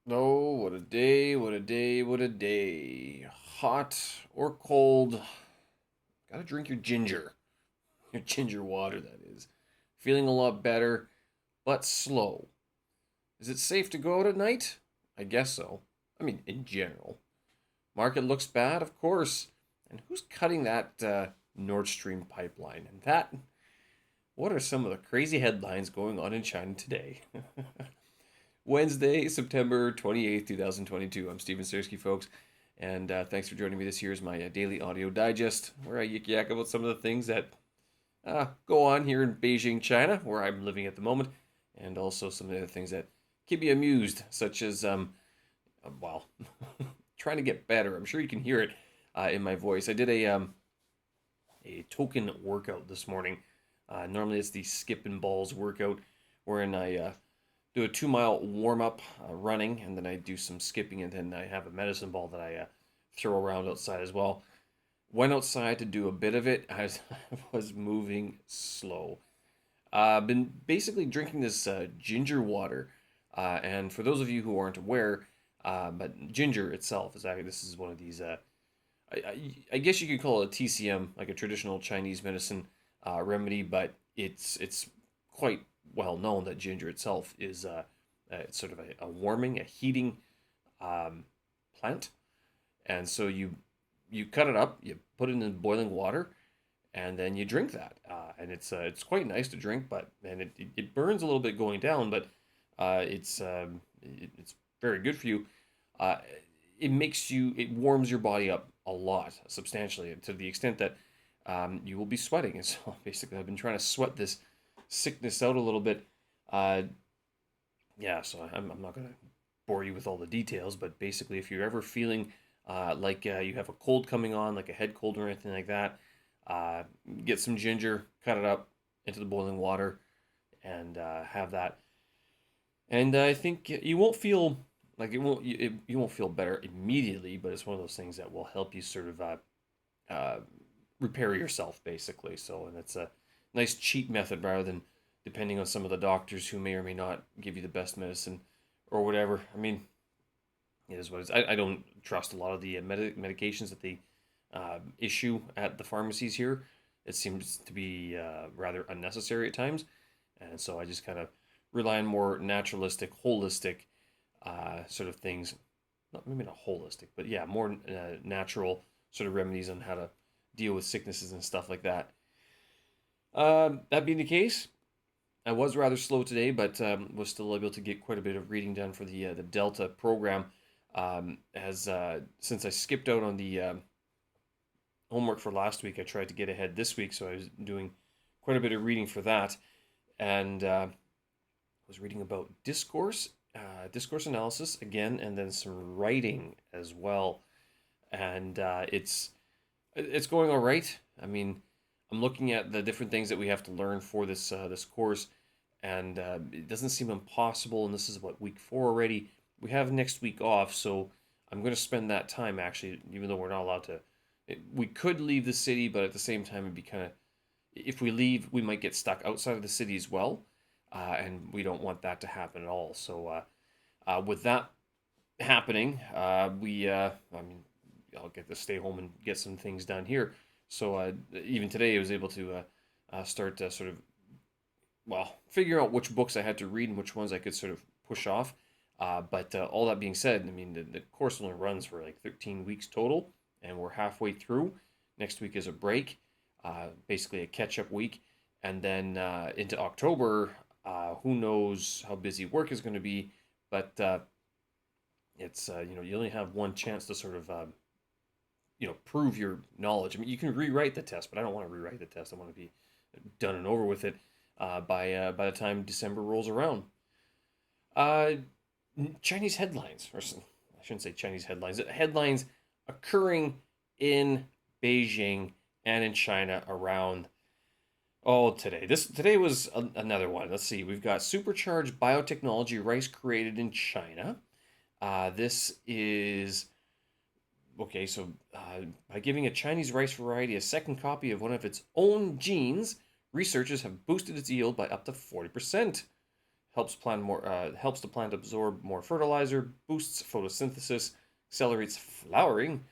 Oh, what a day, what a day, what a day. Hot or cold, gotta drink your ginger. Your ginger water, that is. Feeling a lot better, but slow. Is it safe to go out at night? I guess so. I mean, in general. Market looks bad, of course. And who's cutting that Nord Stream pipeline? And what are some of the crazy headlines going on in China today? Wednesday, September 28th, 2022. I'm Steven Sersky, folks, and thanks for joining me. This here is my daily audio digest where I yik yak about some of the things that go on here in Beijing, China, where I'm living at the moment, and also some of the other things that keep me amused, such as, well, trying to get better. I'm sure you can hear it in my voice. I did a token workout this morning. Normally it's the skip and balls workout, wherein I do a 2 mile warm up running, and then I do some skipping, and then I have a medicine ball that I throw around outside as well. Went outside to do a bit of it. I was moving slow. Been basically drinking this ginger water, and for those of you who aren't aware, but ginger itself is actually this is one of these. I guess you could call it a TCM, like a traditional Chinese medicine remedy, but it's quite well known that ginger itself is it's sort of a warming, a heating um, plant, and so you cut it up, you put it in boiling water, and then you drink that, and it's quite nice to drink, but and it burns a little bit going down, but it's very good for you. Uh, it warms your body up a lot, substantially, to the extent that you will be sweating. And so basically, I've been trying to sweat this sickness out a little bit. Uh, yeah, so I'm not going to bore you with all the details, but basically, if you're ever feeling like you have a cold coming on, like a head cold or anything like that, uh, get some ginger, cut it up into the boiling water, and have that. And I think you won't feel like you won't feel better immediately, but it's one of those things that will help you sort of uh, repair yourself, basically. So, and it's a nice cheap method rather than depending on some of the doctors who may or may not give you the best medicine or whatever. I mean, it is what it is. I don't trust a lot of the medications that they issue at the pharmacies here. It seems to be rather unnecessary at times, and so I just kind of rely on more naturalistic, holistic sort of things. Not maybe not holistic, but yeah, more natural sort of remedies on how to deal with sicknesses and stuff like that. That being the case, I was rather slow today, but was still able to get quite a bit of reading done for the Delta program. As Since I skipped out on the homework for last week, I tried to get ahead this week, so I was doing quite a bit of reading for that, and was reading about discourse analysis again, and then some writing as well, and it's going all right. I mean, I'm looking at the different things that we have to learn for this course, and it doesn't seem impossible. And this is what week 4 already. We have next week off, so I'm going to spend that time actually, even though we're not allowed to. We could leave the city, but at the same time, it'd be kind of if we leave, we might get stuck outside of the city as well, and we don't want that to happen at all. So with that happening, I mean, I'll get to stay home and get some things done here. So even today, I was able to start sort of figure out which books I had to read and which ones I could sort of push off. But all that being said, I mean, the course only runs for like 13 weeks total, and we're halfway through. Next week is a break, basically a catch up week. And then into October, who knows how busy work is going to be, but it's, you only have one chance to sort of, prove your knowledge. I mean, you can rewrite the test, but I don't want to rewrite the test. I want to be done and over with it by the time December rolls around. Uh, Chinese headlines, or I shouldn't say Chinese headlines, headlines occurring in Beijing and in China around. Oh, today was another one. Let's see. We've got supercharged biotechnology rice created in China. This is okay. So, by giving a Chinese rice variety a second copy of one of its own genes, researchers have boosted its yield by up to 40%. helps the plant absorb more fertilizer, boosts photosynthesis, accelerates flowering,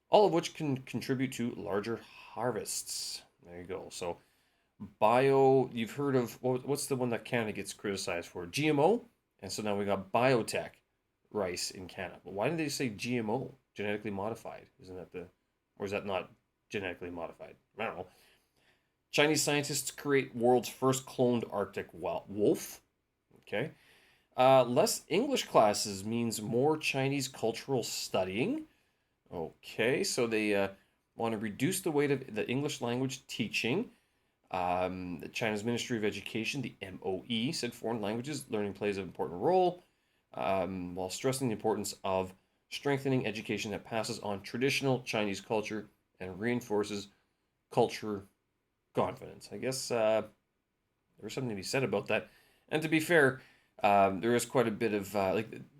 all of which can contribute to larger harvests. There you go. So you've heard of what's the one that Canada gets criticized for? GMO, and so now we got biotech rice in Canada. But why did they say GMO, genetically modified? Isn't that or is that not genetically modified? I don't know. Chinese scientists create world's first cloned Arctic wolf. Okay. Less English classes means more Chinese cultural studying. Okay, so they want to reduce the weight of the English language teaching. China's Ministry of Education, the MOE, said foreign languages learning plays an important role, while stressing the importance of strengthening education that passes on traditional Chinese culture and reinforces culture confidence. I guess there's something to be said about that. And to be fair, there is quite a bit of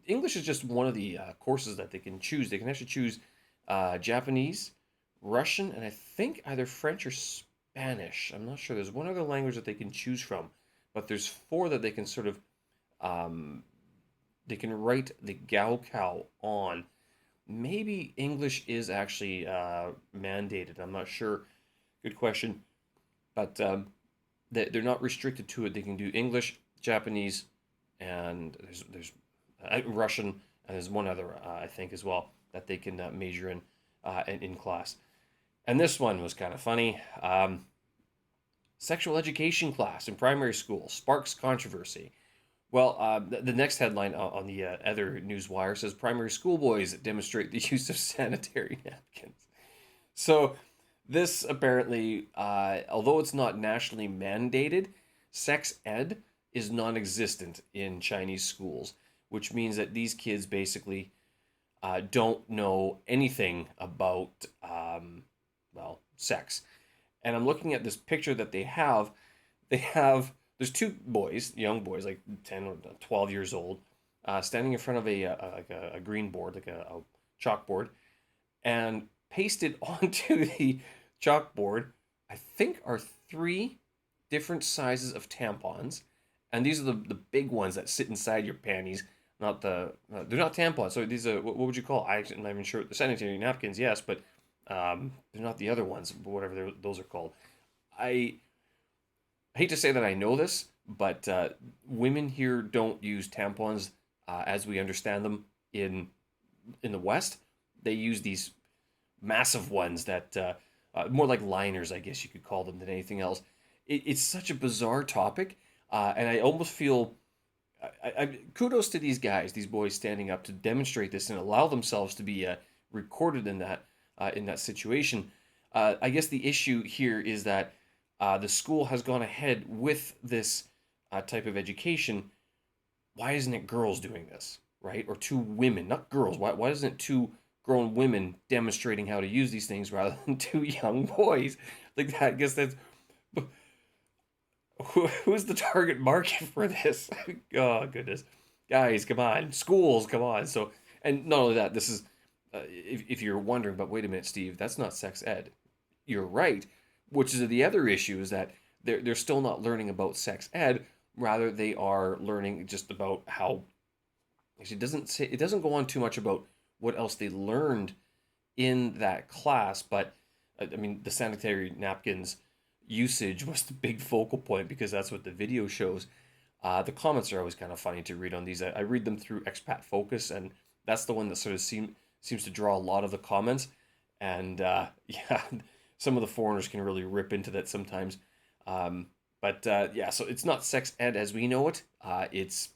English is just one of the courses that they can choose. They can actually choose Japanese, Russian, and I think either French or Spanish. I'm not sure. There's one other language that they can choose from, but there's four that they can sort of they can write the Gaokao on. Maybe English is actually mandated. I'm not sure. Good question, but they're not restricted to it. They can do English, Japanese, and there's Russian, and there's one other I think as well that they can major in class. And this one was kind of funny. Sexual education class in primary school sparks controversy. Well, the next headline on the other news wire says primary school boys demonstrate the use of sanitary napkins. So this apparently, although it's not nationally mandated, sex ed is non-existent in Chinese schools, which means that these kids basically don't know anything about sex. And I'm looking at this picture that they have. There's two boys, young boys, like 10 or 12 years old, standing in front of a green board, like a chalkboard, and pasted onto the chalkboard, I think, are three different sizes of tampons. And these are the big ones that sit inside your panties. Not they're not tampons. So these are, what would you call? I'm not even sure. The sanitary napkins, yes, but they're not the other ones, whatever those are called. I hate to say that I know this, but women here don't use tampons as we understand them in the West. They use these massive ones that more like liners, I guess you could call them, than anything else. It's such a bizarre topic, and I almost feel. Kudos to these guys, these boys standing up to demonstrate this and allow themselves to be recorded in that situation. I guess the issue here is that the school has gone ahead with this type of education. Why isn't it girls doing this, right? Or two women, not girls. Why isn't it two grown women demonstrating how to use these things rather than two young boys? Like that, I guess that's. Who's the target market for this? Oh goodness, guys, come on, schools, come on. So, and not only that, this is if you're wondering, but wait a minute, Steve, that's not sex ed. You're right, which is the other issue is that they're still not learning about sex ed. Rather, they are learning just about how. Actually, it doesn't go on too much about what else they learned in that class, but I mean the sanitary napkins usage was the big focal point because that's what the video shows. The comments are always kind of funny to read on these. I read them through Expat Focus, and that's the one that sort of seems to draw a lot of the comments. And yeah, some of the foreigners can really rip into that sometimes. But yeah, so it's not sex ed as we know it. It's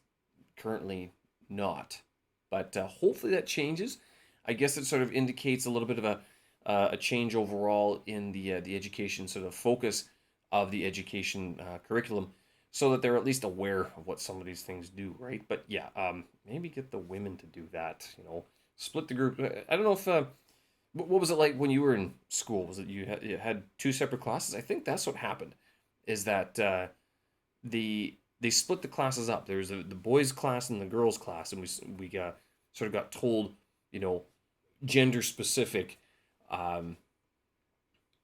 currently not. But hopefully that changes. I guess it sort of indicates a little bit of a change overall in the education sort of focus of the education curriculum, so that they're at least aware of what some of these things do, right? But yeah, maybe get the women to do that. Split the group. I don't know if what was it like when you were in school? Was it you had two separate classes? I think that's what happened. Is that they split the classes up. There was the boys class and the girls class, and we got sort of got told, gender specific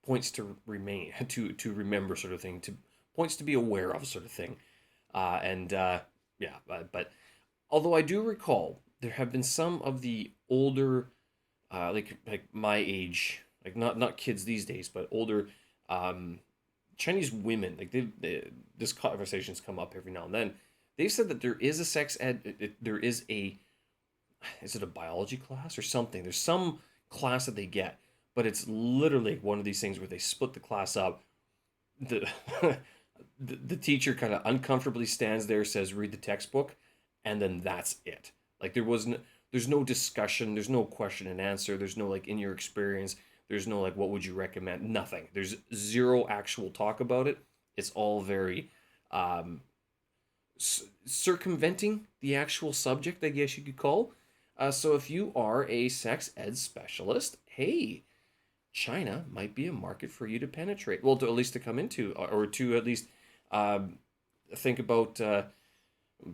points to remain to remember, sort of thing, to points to be aware of, sort of thing. And yeah, but although I do recall there have been some of the older, like my age, like not kids these days, but older um, Chinese women, like this conversation's come up every now and then. They've said that there is a sex ed, there is it a biology class or something? There's some class that they get, but it's literally one of these things where they split the class up. The the teacher kind of uncomfortably stands there, says, "Read the textbook," and then that's it. Like there's no discussion, there's no question and answer, there's no like in your experience, there's no like what would you recommend? Nothing. There's zero actual talk about it. It's all very um, circumventing the actual subject, I guess you could call. So if you are a sex ed specialist, hey, China might be a market for you to penetrate. Well, to at least to come into, or to at least um, think about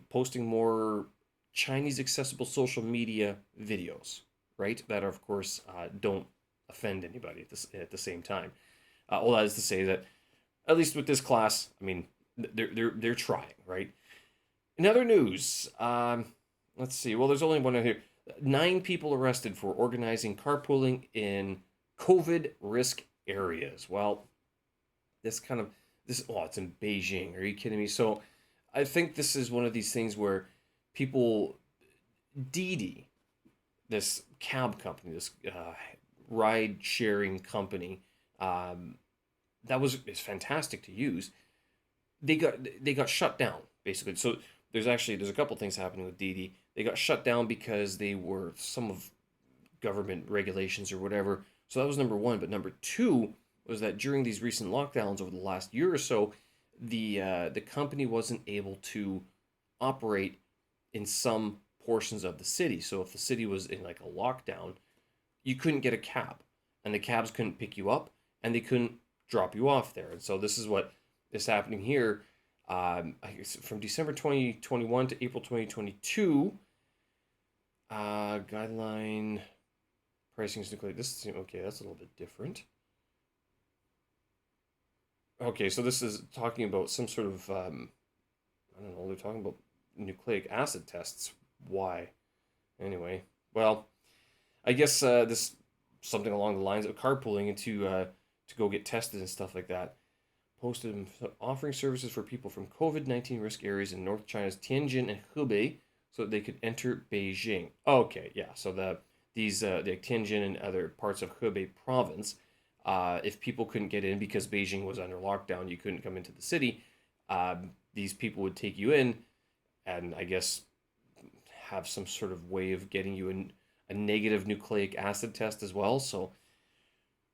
posting more Chinese accessible social media videos, right? That are, of course, don't offend anybody at the same time. Well, that is to say that at least with this class, I mean, they're trying, right? In other news, let's see. Well, there's only one out here. 9 people arrested for organizing carpooling in COVID risk areas. Well, this kind of this. Oh, it's in Beijing. Are you kidding me? So, I think this is one of these things where people, Didi, this cab company, this ride sharing company, um, that was is fantastic to use. They got shut down basically. So there's a couple things happening with Didi. They got shut down because they were some of government regulations or whatever. So that was number one. But number two was that during these recent lockdowns over the last year or so, the company wasn't able to operate in some portions of the city. So if the city was in like a lockdown, you couldn't get a cab, and the cabs couldn't pick you up, and they couldn't drop you off there. And so this is what is happening here. I guess from December 2021 to April 2022, guideline pricing is nuclear. This is okay. That's a little bit different. Okay, so this is talking about some sort of I don't know. They're talking about nucleic acid tests. Why? Anyway, well, I guess this something along the lines of carpooling and to go get tested and stuff like that. Posted offering services for people from COVID-19 risk areas in North China's Tianjin and Hubei so that they could enter Beijing. Okay, yeah. So the Tianjin and other parts of Hubei province, if people couldn't get in because Beijing was under lockdown, you couldn't come into the city. These people would take you in, and I guess have some sort of way of getting you in a negative nucleic acid test as well. So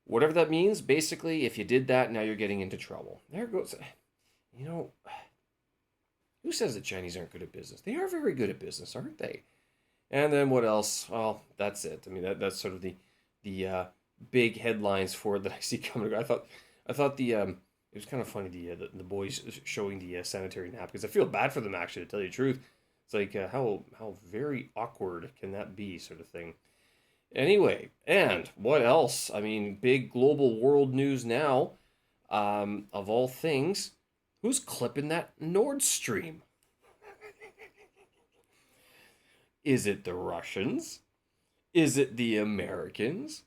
whatever that means, basically, if you did that, now you're getting into trouble. There goes, you know, who says the Chinese aren't good at business? They are very good at business, aren't they? And then what else? Well, that's it. I mean, that's sort of the big headlines for it that I see coming. I thought it was kind of funny the boys showing the sanitary napkins. I feel bad for them actually, to tell you the truth. It's like how very awkward can that be, sort of thing. Anyway, and what else? I mean, big global world news now. Of all things, who's clipping that Nord Stream? Is it the Russians? Is it the Americans?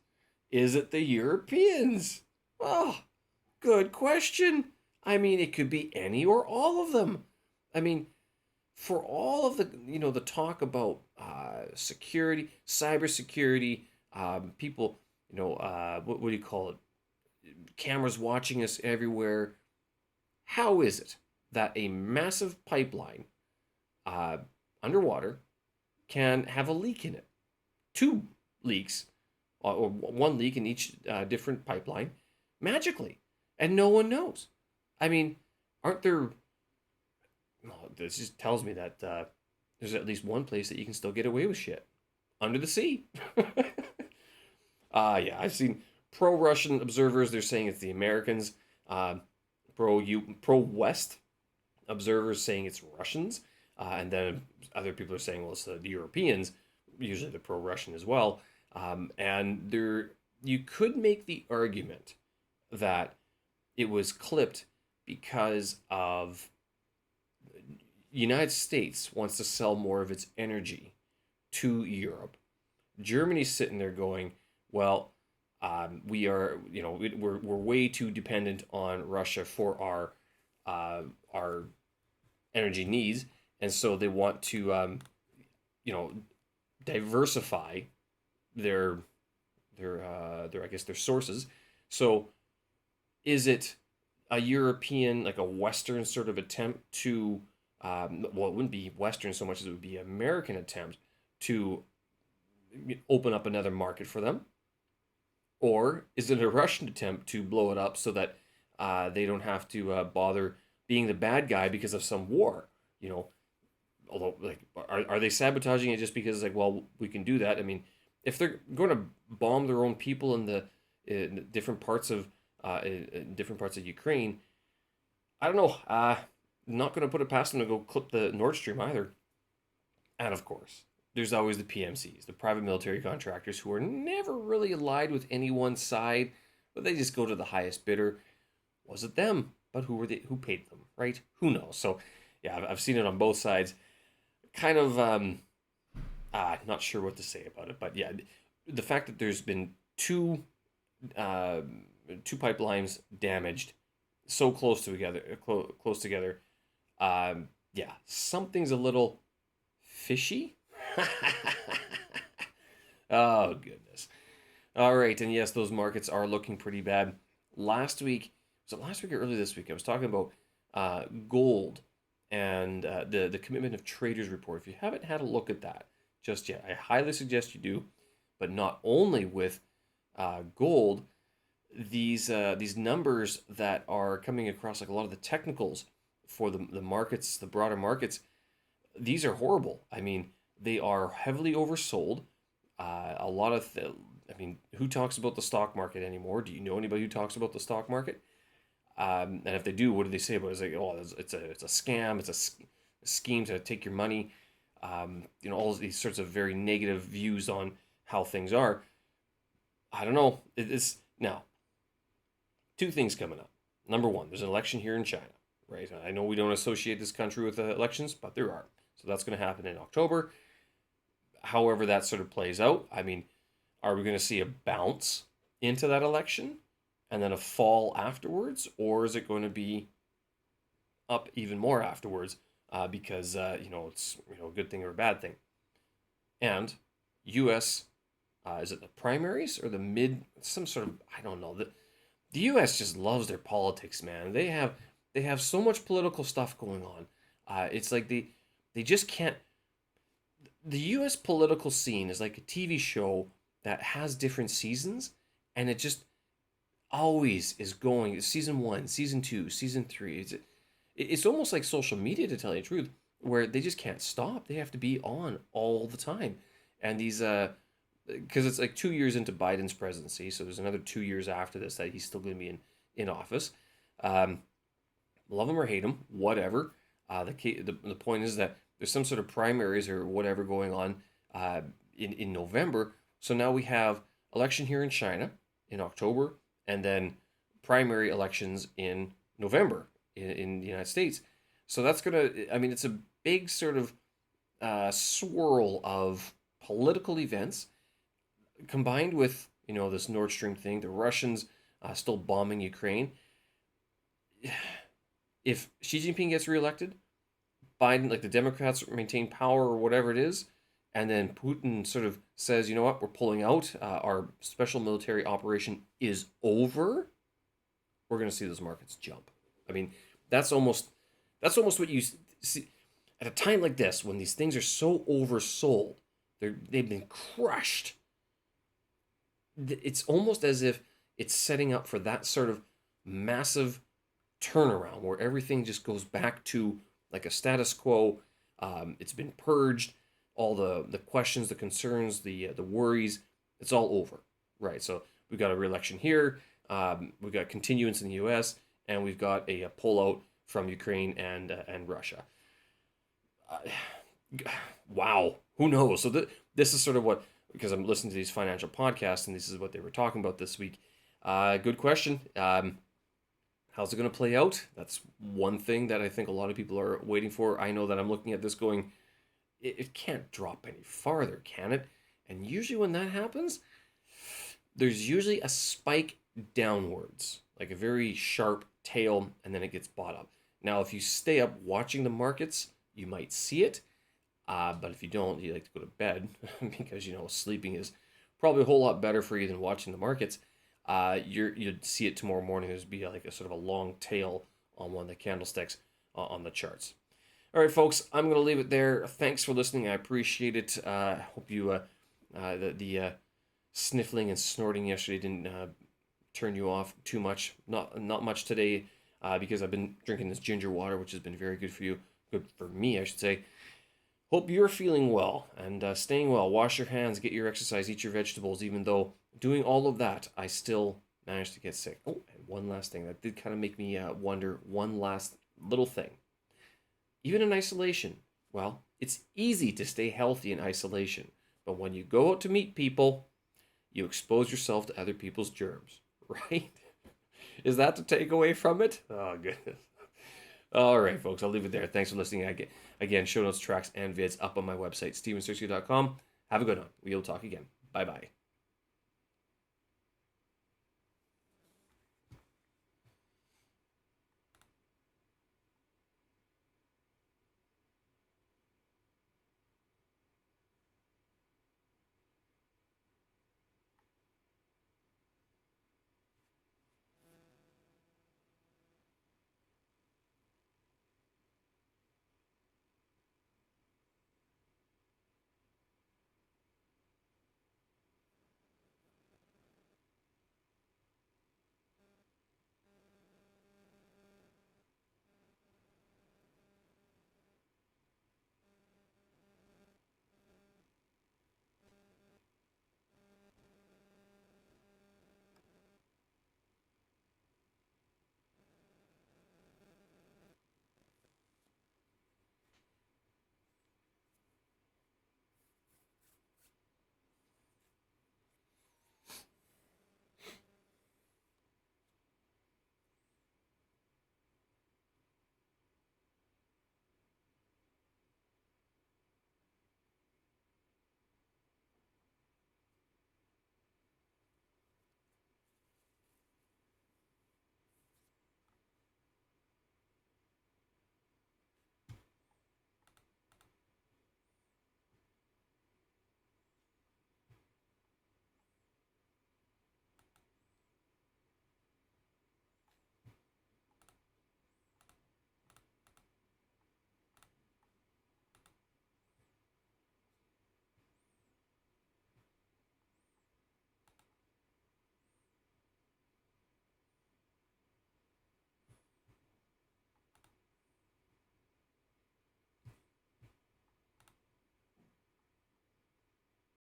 Is it the Europeans? Oh, good question. I mean, it could be any or all of them. I mean, for all of the the talk about security, cybersecurity, people, what do you call it? Cameras watching us everywhere. How is it that a massive pipeline uh, underwater can have a leak in it? Two leaks, or one leak in each different pipeline, magically, and no one knows. I mean, aren't there? Well, this just tells me that there's at least one place that you can still get away with shit under the sea. Yeah, I've seen pro-Russian observers. They're saying it's the Americans. Uh, pro-West observers saying it's Russians, and then other people are saying, well, it's the Europeans. Usually the pro-Russian as well. And there, you could make the argument that it was clipped because of United States wants to sell more of its energy to Europe. Germany's sitting there going, well, we are, we're way too dependent on Russia for our energy needs, and so they want to, you know, diversify their I guess their sources. So is it a European, like a Western sort of attempt to, well, it wouldn't be Western so much as it would be an American attempt to open up another market for them? Or is it a Russian attempt to blow it up so that they don't have to bother being the bad guy because of some war? You know, although, like, are they sabotaging it just because, like, well, we can do that? I mean, if they're going to bomb their own people in different parts of Ukraine, I don't know. Not going to put it past them to go clip the Nord Stream either. And of course, there's always the PMCs, the private military contractors, who are never really allied with any one side, but they just go to the highest bidder. Was it them? But who were they? Who paid them? Right? Who knows? So, yeah, I've seen it on both sides. Kind of, not sure what to say about it, but yeah, the fact that there's been uh, two pipelines damaged so close together. Yeah, something's a little fishy. Oh, goodness. All right, and yes, those markets are looking pretty bad. Last week, was it last week or earlier this week? I was talking about gold and the Commitment of Traders report. If you haven't had a look at that just yet, I highly suggest you do. But not only with gold, these numbers that are coming across, like a lot of the technicals for the markets, the broader markets, these are horrible. I mean, they are heavily oversold. A lot of, I mean, who talks about the stock market anymore? Do you know anybody who talks about the stock market? And if they do, what do they say about it? It's like, oh, it's a scam. It's a scheme to take your money. All of these sorts of very negative views on how things are. I don't know. It's now two things coming up. Number one, there's an election here in China, right? I know we don't associate this country with elections, but there are. So that's going to happen in October. However, that sort of plays out. I mean, are we going to see a bounce into that election and then a fall afterwards, or is it going to be up even more afterwards because it's a good thing or a bad thing? And U.S. Is it the primaries or the mid? Some sort of, I don't know. The U.S. just loves their politics, man. They have so much political stuff going on. It's like they just can't. The U.S. political scene is like a TV show that has different seasons, and it just always is going. Season 1, season 2, season 3. It's almost like social media, to tell you the truth, where they just can't stop. They have to be on all the time, and these because it's like 2 years into Biden's presidency, so there's another 2 years after this that he's still going to be in office. Love him or hate him, whatever. The point is that there's some sort of primaries or whatever going on in November. So now we have election here in China in October, and then primary elections in November in the United States. So that's gonna. I mean, it's a big sort of swirl of political events combined with this Nord Stream thing, the Russians still bombing Ukraine. If Xi Jinping gets reelected, Biden, like the Democrats maintain power or whatever it is, and then Putin sort of says, you know what, we're pulling out, our special military operation is over, we're going to see those markets jump. I mean, that's almost what you see at a time like this when these things are so oversold. They've been crushed. It's almost as if it's setting up for that sort of massive turnaround where everything just goes back to like a status quo. It's been purged. All the questions, the concerns, the worries, it's all over, right? So we've got a re-election here. We've got continuance in the U.S. and we've got a pullout from Ukraine and Russia. Wow, who knows? So this is sort of what, because I'm listening to these financial podcasts and this is what they were talking about this week. Good question. How's it going to play out? That's one thing that I think a lot of people are waiting for. I know that I'm looking at this going, it can't drop any farther, can it? And usually when that happens, there's usually a spike downwards, like a very sharp tail, and then it gets bought up. Now, if you stay up watching the markets, you might see it. But if you don't, you like to go to bed because sleeping is probably a whole lot better for you than watching the markets. You'd see it tomorrow morning. There's be like a sort of a long tail on one of the candlesticks on the charts. All right, folks, I'm going to leave it there. Thanks for listening. I appreciate it. Hope you the sniffling and snorting yesterday didn't turn you off too much. Not much today because I've been drinking this ginger water, which has been very good for you. Good for me, I should say. Hope you're feeling well and staying well. Wash your hands, get your exercise, eat your vegetables. Even though doing all of that, I still managed to get sick. Oh, and one last thing that did kind of make me wonder. One last little thing. Even in isolation, well, it's easy to stay healthy in isolation. But when you go out to meet people, you expose yourself to other people's germs, right? Is that the takeaway from it? Oh, goodness. All right, folks, I'll leave it there. Thanks for listening. Again, show notes, tracks, and vids up on my website, stevensearchie.com. Have a good one. We'll talk again. Bye-bye.